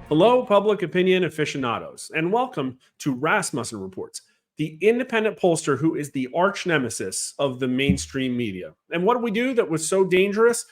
Hello, public opinion aficionados, and welcome to Rasmussen Reports, the independent pollster who is the arch nemesis of the mainstream media. And what do we do that was so dangerous?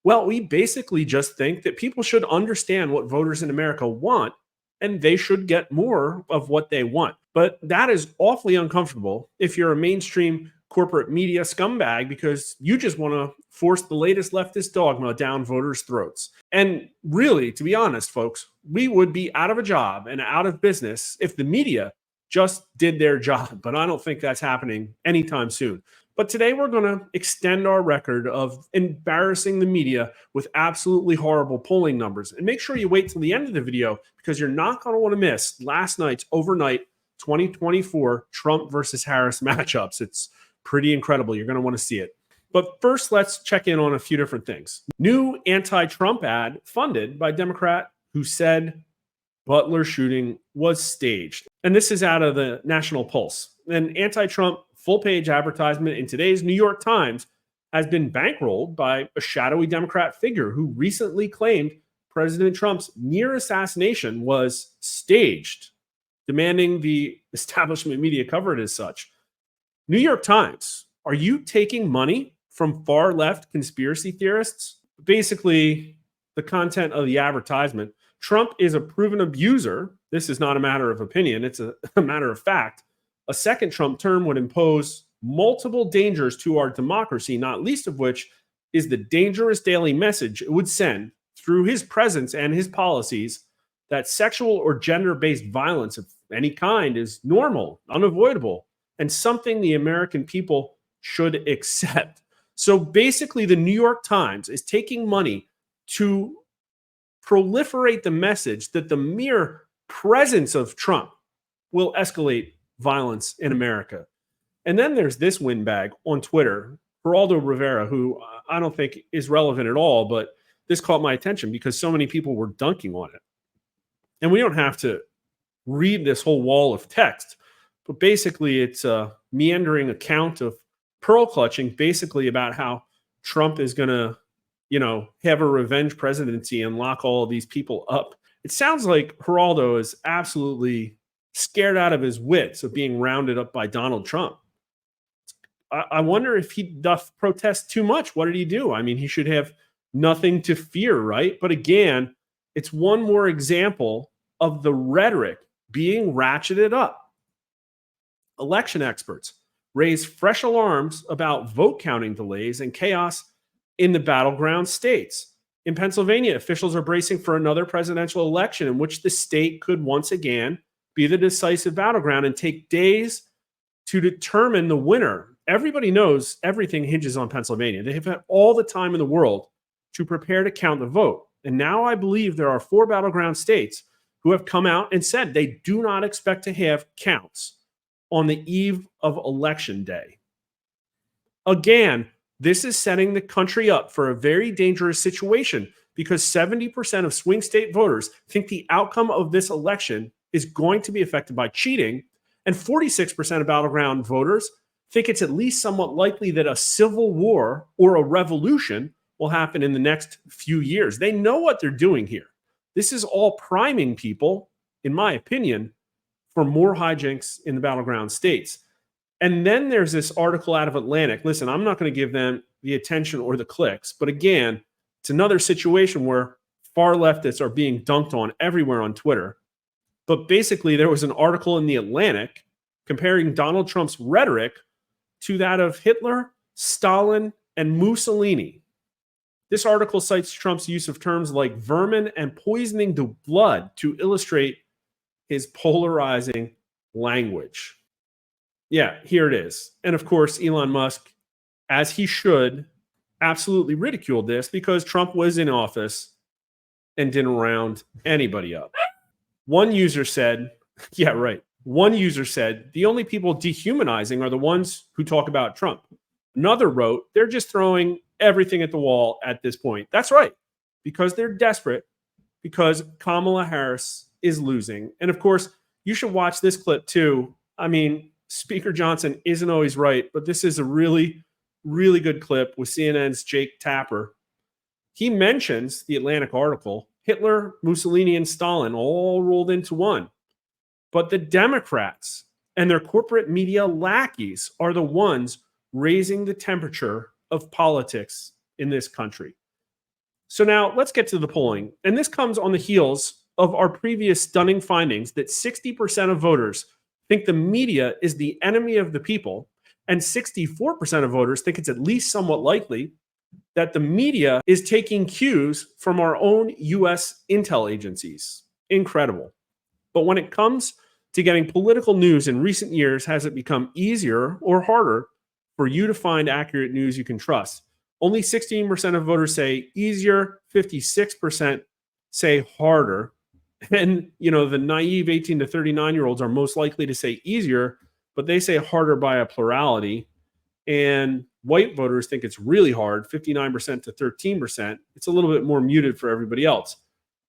Well, we basically just think that people should understand what voters in America want and they should get more of what they want. But that is awfully uncomfortable if you're a mainstream corporate media scumbag because you just want to force the latest leftist dogma down voters' throats. And really, to be honest, folks, we would be out of a job and out of business if the media just did their job. But I don't think that's happening anytime soon. But today we're going to extend our record of embarrassing the media with absolutely horrible polling numbers. And make sure you wait till the end of the video because you're not going to want to miss last night's overnight 2024 Trump versus Harris matchups. It's pretty incredible. You're going to want to see it. But first, let's check in on a few different things. New anti-Trump ad funded by Democrat who said Butler shooting was staged. And this is out of the National Pulse. An anti-Trump full-page advertisement in today's New York Times has been bankrolled by a shadowy Democrat figure who recently claimed President Trump's near assassination was staged, demanding the establishment media cover it as such. New York Times, are you taking money from far-left conspiracy theorists? Basically, the content of the advertisement, Trump is a proven abuser. This is not a matter of opinion. It's a matter of fact. A second Trump term would impose multiple dangers to our democracy, not least of which is the dangerous daily message it would send through his presence and his policies that sexual or gender-based violence of any kind is normal, unavoidable, and something the American people should accept. So basically, the New York Times is taking money to proliferate the message that the mere presence of Trump will escalate violence in America. And then there's this windbag on Twitter, Geraldo Rivera, who I don't think is relevant at all, but this caught my attention because so many people were dunking on it. And we don't have to read this whole wall of text, but basically it's a meandering account of pearl clutching, basically about how Trump is going to, have a revenge presidency and lock all of these people up. It sounds like Geraldo is absolutely scared out of his wits of being rounded up by Donald Trump. I wonder if he doth protest too much. What did he do? I mean, he should have nothing to fear, right? But again, it's one more example of the rhetoric being ratcheted up. Election experts raise fresh alarms about vote counting delays and chaos in the battleground states. In Pennsylvania, officials are bracing for another presidential election in which the state could once again be the decisive battleground and take days to determine the winner. Everybody knows everything hinges on Pennsylvania. They have had all the time in the world to prepare to count the vote. And now I believe there are 4 battleground states who have come out and said they do not expect to have counts on the eve of election day. Again, this is setting the country up for a very dangerous situation because 70% of swing state voters think the outcome of this election is going to be affected by cheating, and 46% of battleground voters think it's at least somewhat likely that a civil war or a revolution will happen in the next few years. They know what they're doing here. This is all priming people, in my opinion, for more hijinks in the battleground states. And then there's this article out of Atlantic. Listen, I'm not going to give them the attention or the clicks, but again, it's another situation where far leftists are being dunked on everywhere on Twitter. But basically, there was an article in the Atlantic comparing Donald Trump's rhetoric to that of Hitler, Stalin, and Mussolini. This article cites Trump's use of terms like vermin and poisoning the blood to illustrate his polarizing language. Yeah, here it is. And of course, Elon Musk, as he should, absolutely ridiculed this because Trump was in office and didn't round anybody up. One user said, yeah, right. One user said, the only people dehumanizing are the ones who talk about Trump. Another wrote, they're just throwing everything at the wall at this point. That's right, because they're desperate, because Kamala Harris is losing. And of course, you should watch this clip too. I mean, Speaker Johnson isn't always right, but this is a really, really good clip with CNN's Jake Tapper. He mentions the Atlantic article Hitler, Mussolini, and Stalin all rolled into one. But the Democrats and their corporate media lackeys are the ones raising the temperature of politics in this country. So now let's get to the polling. And this comes on the heels of our previous stunning findings that 60% of voters think the media is the enemy of the people, and 64% of voters think it's at least somewhat likely that the media is taking cues from our own US intel agencies. Incredible. But when it comes to getting political news in recent years, has it become easier or harder for you to find accurate news you can trust? Only 16% of voters say easier, 56% say harder. And, the naive 18 to 39-year-olds are most likely to say easier, but they say harder by a plurality. And white voters think it's really hard, 59% to 13%. It's a little bit more muted for everybody else.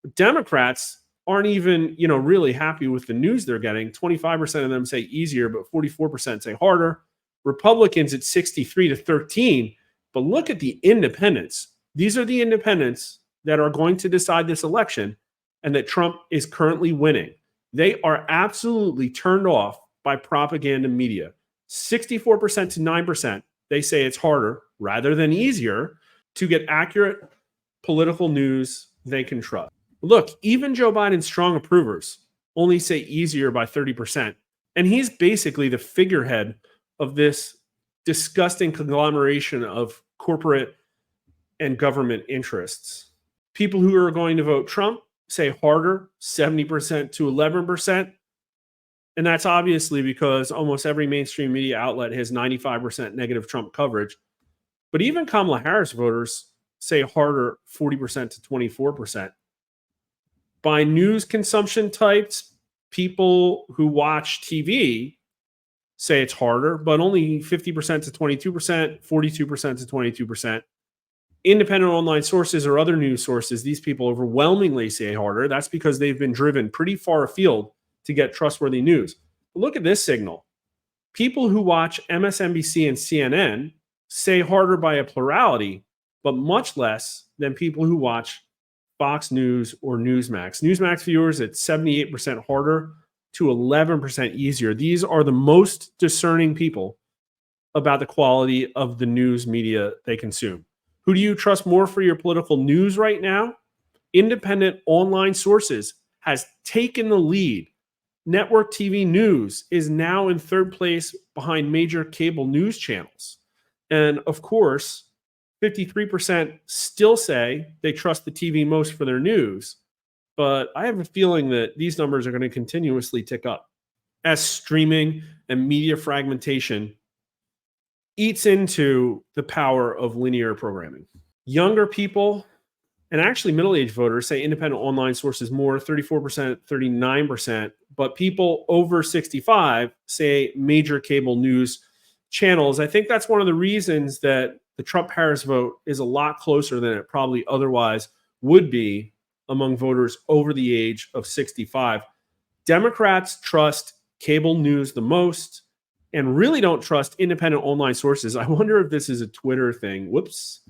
But Democrats aren't even, really happy with the news they're getting. 25% of them say easier, but 44% say harder. Republicans at 63 to 13. But look at the independents. These are the independents that are going to decide this election and that Trump is currently winning. They are absolutely turned off by propaganda media. 64% to 9%, they say it's harder rather than easier to get accurate political news they can trust. Look, even Joe Biden's strong approvers only say easier by 30%. And he's basically the figurehead of this disgusting conglomeration of corporate and government interests. People who are going to vote Trump say harder, 70% to 11%. And that's obviously because almost every mainstream media outlet has 95% negative Trump coverage. But even Kamala Harris voters say harder, 40% to 24%. By news consumption types, people who watch TV say it's harder, but only 50% to 22%, 42% to 22%. Independent online sources or other news sources, these people overwhelmingly say harder. That's because they've been driven pretty far afield to get trustworthy news. But look at this signal. People who watch MSNBC and CNN say harder by a plurality, but much less than people who watch Fox News or Newsmax. Newsmax viewers at 78% harder to 11% easier. These are the most discerning people about the quality of the news media they consume. Who do you trust more for your political news right now? Independent online sources has taken the lead. Network TV news is now in third place behind major cable news channels. And of course, 53% still say they trust the TV most for their news. But I have a feeling that these numbers are going to continuously tick up as streaming and media fragmentation eats into the power of linear programming. Younger people and actually middle-aged voters say independent online sources more, 34%, 39%. But people over 65 say major cable news channels. I think that's one of the reasons that the Trump-Harris vote is a lot closer than it probably otherwise would be among voters over the age of 65. Democrats trust cable news the most and really don't trust independent online sources. I wonder if this is a Twitter thing. Whoops.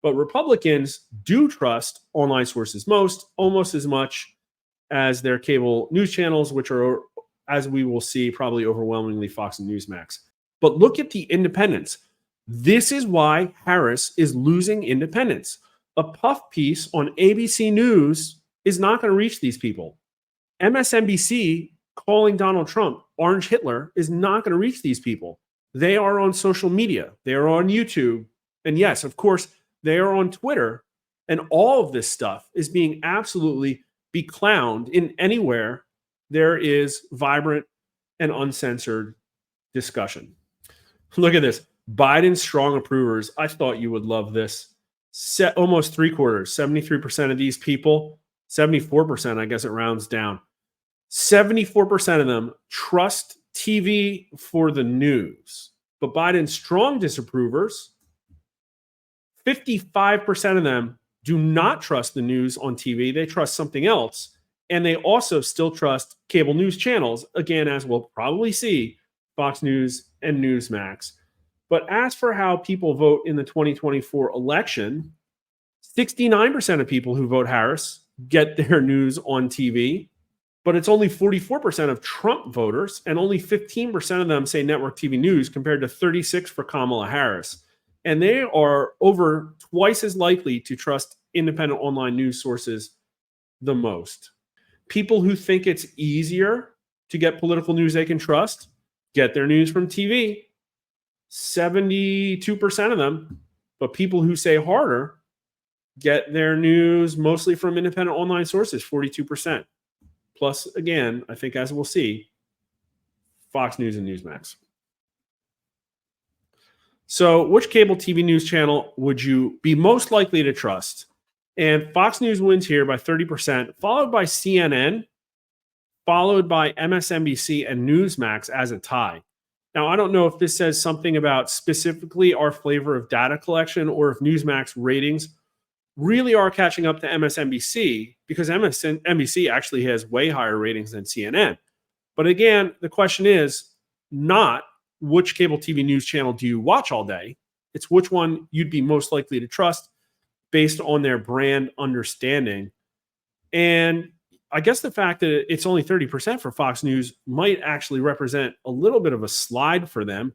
But Republicans do trust online sources most, almost as much as their cable news channels, which are, as we will see, probably overwhelmingly Fox and Newsmax. But look at the independents. This is why Harris is losing independents. A puff piece on ABC News is not going to reach these people. MSNBC calling Donald Trump Orange Hitler is not going to reach these people. They are on social media. They are on YouTube. And yes, of course, they are on Twitter. And all of this stuff is being absolutely beclowned in anywhere there is vibrant and uncensored discussion. Look at this. Biden's strong approvers. I thought you would love this. Almost three quarters, 73% of these people, 74%, I guess it rounds down. 74% of them trust TV for the news. But Biden's strong disapprovers, 55% of them do not trust the news on TV. They trust something else. And they also still trust cable news channels, again, as we'll probably see, Fox News and Newsmax. But as for how people vote in the 2024 election, 69% of people who vote Harris get their news on TV, but it's only 44% of Trump voters, and only 15% of them say network TV news compared to 36 for Kamala Harris. And they are over twice as likely to trust independent online news sources the most. People who think it's easier to get political news they can trust get their news from TV, 72% of them. But people who say harder get their news mostly from independent online sources, 42%. Plus, again, I think as we'll see, Fox News and Newsmax. So, which cable TV news channel would you be most likely to trust? And Fox News wins here by 30%, followed by CNN, followed by MSNBC and Newsmax as a tie. Now, I don't know if this says something about specifically our flavor of data collection or if Newsmax ratings really are catching up to MSNBC, because MSNBC actually has way higher ratings than CNN. But again, the question is not which cable TV news channel do you watch all day? It's which one you'd be most likely to trust based on their brand understanding. And I guess the fact that it's only 30% for Fox News might actually represent a little bit of a slide for them.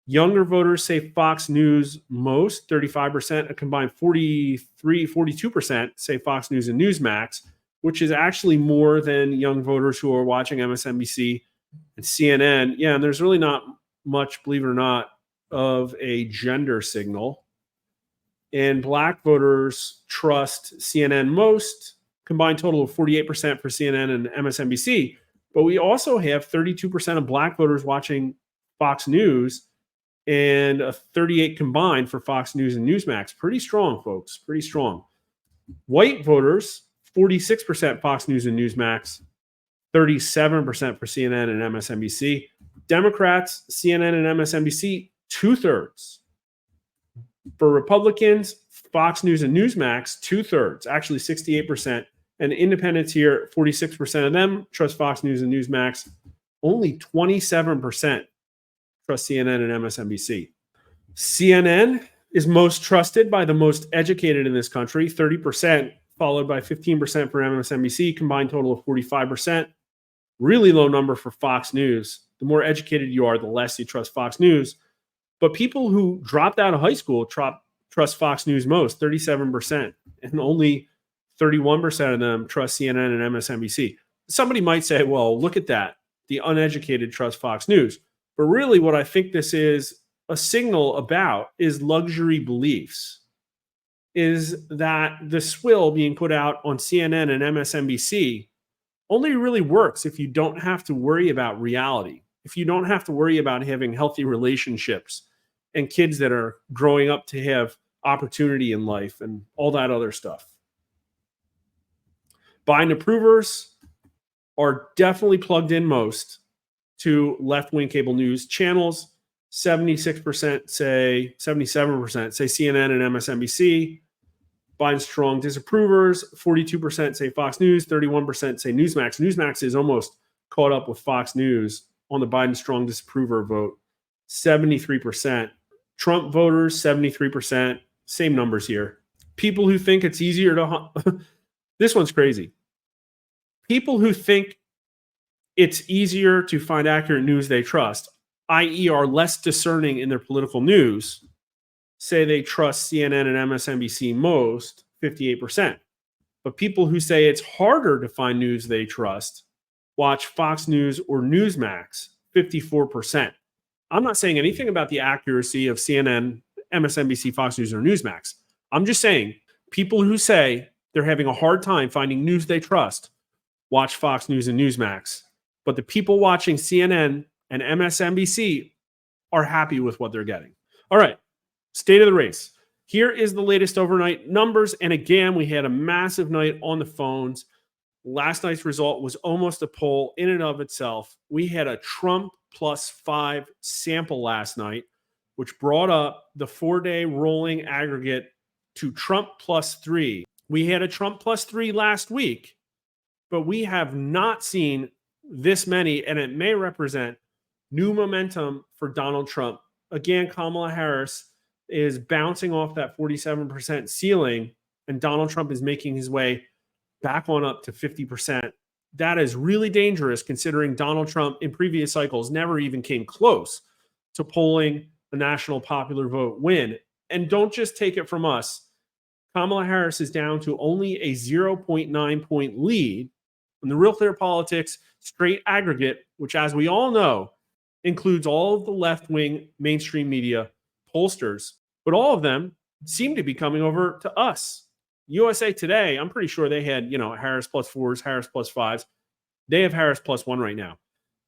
Younger voters say Fox News most, 35%, a combined 42% say Fox News and Newsmax, which is actually more than young voters who are watching MSNBC and CNN. Yeah, and there's really not much, believe it or not, of a gender signal. And Black voters trust CNN most, combined total of 48% for CNN and MSNBC. But we also have 32% of Black voters watching Fox News and a 38 combined for Fox News and Newsmax. Pretty strong, folks. Pretty strong. White voters, 46% Fox News and Newsmax, 37% for CNN and MSNBC. Democrats, CNN and MSNBC, 2/3. For Republicans, Fox News and Newsmax, 2/3, actually 68%. And independents here, 46% of them trust Fox News and Newsmax. Only 27% trust CNN and MSNBC. CNN is most trusted by the most educated in this country, 30%, followed by 15% for MSNBC, combined total of 45%. Really low number for Fox News. The more educated you are, the less you trust Fox News. But people who dropped out of high school trust Fox News most, 37%, and only 31% of them trust CNN and MSNBC. Somebody might say, well, look at that. The uneducated trust Fox News. But really what I think this is a signal about is luxury beliefs, is that the swill being put out on CNN and MSNBC only really works if you don't have to worry about reality, if you don't have to worry about having healthy relationships and kids that are growing up to have opportunity in life and all that other stuff. Biden approvers are definitely plugged in most to left-wing cable news channels. 76% say, 77% say CNN and MSNBC. Biden strong disapprovers, 42% say Fox News, 31% say Newsmax. Newsmax is almost caught up with Fox News on the Biden strong disapprover vote, 73%. Trump voters, 73%. Same numbers here. People who think it's easier to... This one's crazy. People who think it's easier to find accurate news they trust, i.e. are less discerning in their political news, say they trust CNN and MSNBC most, 58%. But people who say it's harder to find news they trust watch Fox News or Newsmax, 54%. I'm not saying anything about the accuracy of CNN, MSNBC, Fox News, or Newsmax. I'm just saying people who say they're having a hard time finding news they trust watch Fox News and Newsmax. But the people watching CNN and MSNBC are happy with what they're getting. All right, state of the race. Here is the latest overnight numbers. And again, we had a massive night on the phones. Last night's result was almost a poll in and of itself. We had a Trump +5 sample last night, which brought up the 4-day rolling aggregate to Trump +3. We had a Trump +3 last week, but we have not seen this many, and it may represent new momentum for Donald Trump. Again, Kamala Harris is bouncing off that 47% ceiling, and Donald Trump is making his way back on up to 50%. That is really dangerous considering Donald Trump in previous cycles never even came close to polling a national popular vote win. And don't just take it from us. Kamala Harris is down to only a 0.9 point lead in the Real Clear Politics straight aggregate, which, as we all know, includes all of the left wing mainstream media pollsters. But all of them seem to be coming over to us. USA Today, I'm pretty sure they had, Harris +4s, Harris +5s. They have Harris +1 right now.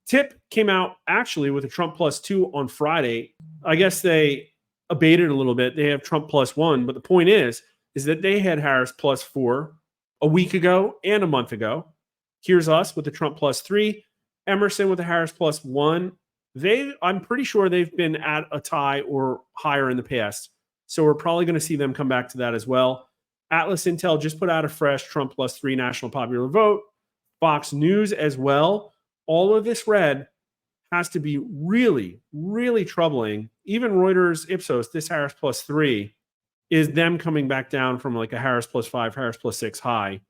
Tip came out actually with a Trump +2 on Friday. I guess they abated a little bit. They have Trump +1, but the point is that they had Harris +4 a week ago and a month ago. Here's us with the Trump +3, Emerson with the Harris +1. I'm pretty sure they've been at a tie or higher in the past. So we're probably going to see them come back to that as well. Atlas Intel just put out a fresh Trump +3 national popular vote. Fox News as well. All of this red has to be really, really troubling. Even Reuters Ipsos, this Harris +3 is them coming back down from like a Harris +5, Harris +6 high.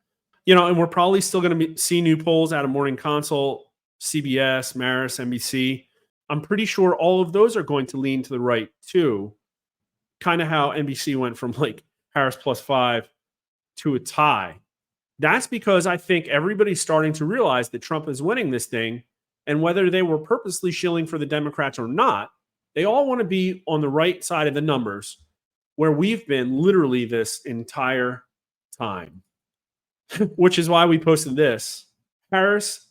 And we're probably still going to see new polls out of Morning Consult, CBS, Marist, NBC. I'm pretty sure all of those are going to lean to the right too. Kind of how NBC went from like Harris +5 to a tie. That's because I think everybody's starting to realize that Trump is winning this thing. And whether they were purposely shilling for the Democrats or not, they all want to be on the right side of the numbers where we've been literally this entire time, which is why we posted this. Harris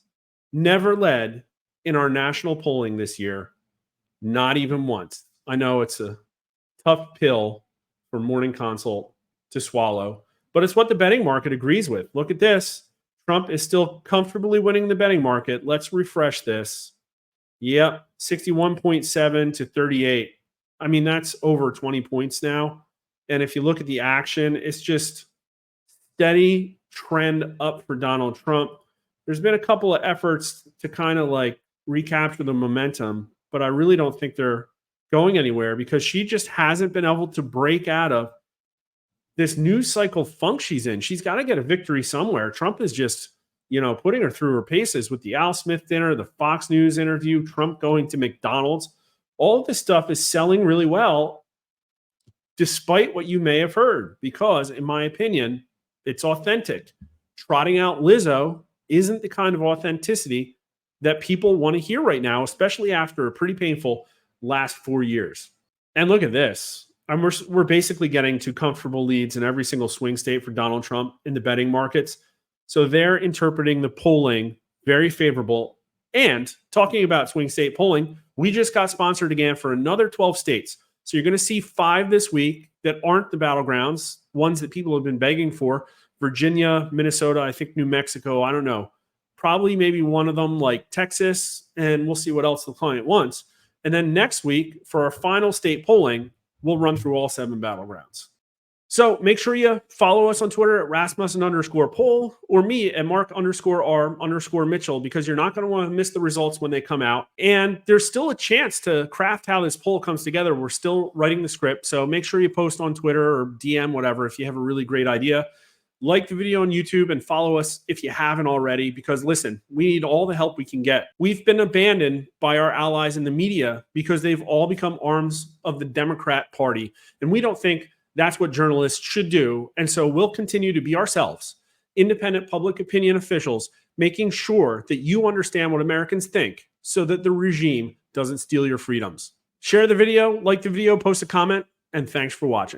never led in our national polling this year, not even once. I know it's a tough pill for Morning Consult to swallow, but it's what the betting market agrees with. Look at this. Trump is still comfortably winning the betting market. Let's refresh this. Yep, 61.7 to 38. I mean, that's over 20 points now. And if you look at the action, it's just steady trend up for Donald Trump. There's been a couple of efforts to kind of like recapture the momentum, but I really don't think they're going anywhere because she just hasn't been able to break out of this news cycle funk she's in. She's got to get a victory somewhere. Trump is just, putting her through her paces with the Al Smith dinner, the Fox News interview, Trump going to McDonald's. All of this stuff is selling really well, despite what you may have heard, because in my opinion, it's authentic. Trotting out Lizzo isn't the kind of authenticity that people want to hear right now, especially after a pretty painful last 4 years. And look at this. We're basically getting to comfortable leads in every single swing state for Donald Trump in the betting markets. So they're interpreting the polling very favorable. And talking about swing state polling, we just got sponsored again for another 12 states. So you're going to see 5 this week that aren't the battlegrounds, ones that people have been begging for. Virginia, Minnesota, I think New Mexico, I don't know. Probably maybe one of them like Texas, and we'll see what else the client wants. And then next week for our final state polling, we'll run through all 7 battlegrounds. So make sure you follow us on Twitter at Rasmussen_poll or me at Mark_R_Mitchell, because you're not going to want to miss the results when they come out. And there's still a chance to craft how this poll comes together. We're still writing the script. So make sure you post on Twitter or DM, whatever, if you have a really great idea. Like the video on YouTube and follow us if you haven't already, because listen, we need all the help we can get. We've been abandoned by our allies in the media because they've all become arms of the Democrat Party. And we don't think that's what journalists should do. And so we'll continue to be ourselves, independent public opinion officials, making sure that you understand what Americans think so that the regime doesn't steal your freedoms. Share the video, like the video, post a comment, and thanks for watching.